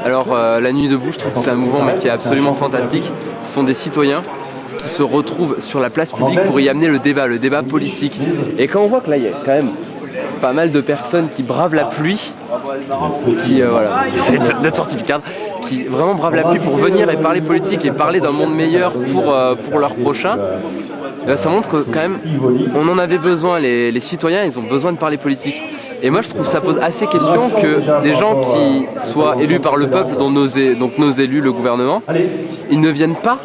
Alors la Nuit debout, je trouve que c'est un mouvement mais qui est absolument fantastique. Ce sont des citoyens qui se retrouvent sur la place publique pour y amener le débat politique. Et quand on voit que là il y a quand même pas mal de personnes qui bravent la pluie, qui voilà, d'être sorti du cadre, qui vraiment bravent la pluie pour venir et parler politique et parler d'un monde meilleur pour leurs prochains. Là, ça montre que quand même on en avait besoin, les citoyens ils ont besoin de parler politique. Et moi je trouve que ça pose assez question que des gens qui soient élus par le peuple, donc nos élus, le gouvernement, ils ne viennent pas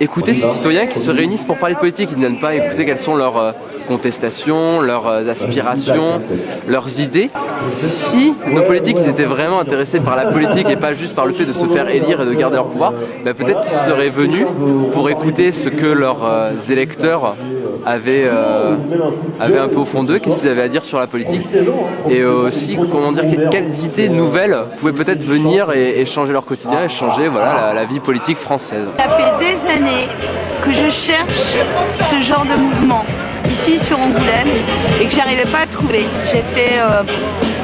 écouter ces citoyens qui se réunissent pour parler politique, ils ne viennent pas écouter quelles sont leurs contestations, leurs aspirations, leurs idées. Si nos politiques ils étaient vraiment intéressés par la politique et pas juste par le fait de se faire élire et de garder leur pouvoir, bah peut-être qu'ils seraient venus pour écouter ce que leurs électeurs avaient un peu au fond d'eux, qu'est-ce qu'ils avaient à dire sur la politique, et aussi comment dire, quelles idées nouvelles pouvaient peut-être venir et changer leur quotidien et changer voilà, la vie politique française. Ça fait des années que je cherche ce genre de mouvement ici sur Angoulême et que j'arrivais pas à trouver.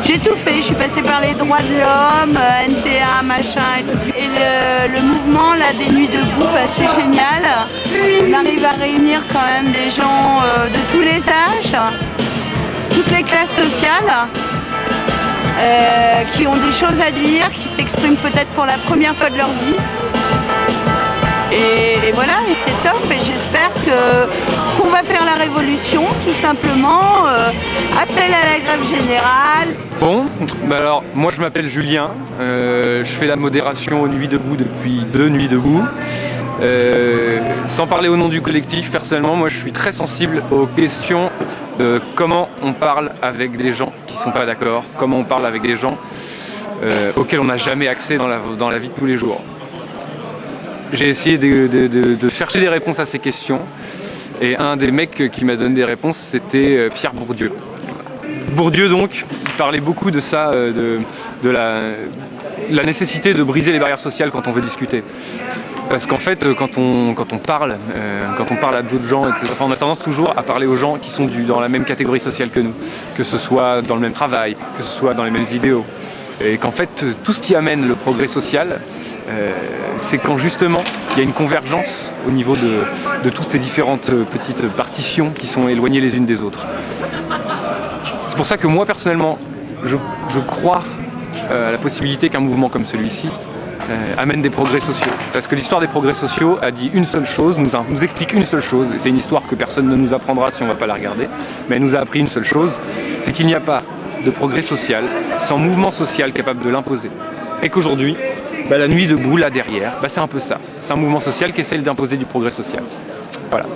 J'ai tout fait, je suis passée par les droits de l'homme, NPA, machin et tout. Et le mouvement là, des Nuits debout, bah, c'est génial. On arrive à réunir quand même des gens de tous les âges, toutes les classes sociales, qui ont des choses à dire, qui s'expriment peut-être pour la première fois de leur vie. Et voilà, et c'est top, et j'espère qu'on va faire la révolution, tout simplement. Appel à la grève générale. Bon, bah alors, moi je m'appelle Julien, je fais la modération aux Nuits debout depuis 2 Nuits debout. Sans parler au nom du collectif, personnellement, moi je suis très sensible aux questions de comment on parle avec des gens qui ne sont pas d'accord, comment on parle avec des gens auxquels on n'a jamais accès dans la vie de tous les jours. J'ai essayé de chercher des réponses à ces questions, et un des mecs qui m'a donné des réponses, c'était Pierre Bourdieu. Bourdieu donc, il parlait beaucoup de ça, de la nécessité de briser les barrières sociales quand on veut discuter. Parce qu'en fait, quand on parle à d'autres gens, etc., on a tendance toujours à parler aux gens qui sont dans la même catégorie sociale que nous, que ce soit dans le même travail, que ce soit dans les mêmes idéaux. Et qu'en fait, tout ce qui amène le progrès social, c'est quand justement il y a une convergence au niveau de toutes ces différentes petites partitions qui sont éloignées les unes des autres. C'est pour ça que moi personnellement, je crois à la possibilité qu'un mouvement comme celui-ci amène des progrès sociaux. Parce que l'histoire des progrès sociaux a dit une seule chose, nous explique une seule chose, et c'est une histoire que personne ne nous apprendra si on ne va pas la regarder, mais elle nous a appris une seule chose, c'est qu'il n'y a pas de progrès social sans mouvement social capable de l'imposer. Et qu'aujourd'hui, la Nuit debout, là derrière, c'est un peu ça. C'est un mouvement social qui essaie d'imposer du progrès social. Voilà,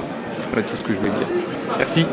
c'est tout ce que je voulais dire. Merci.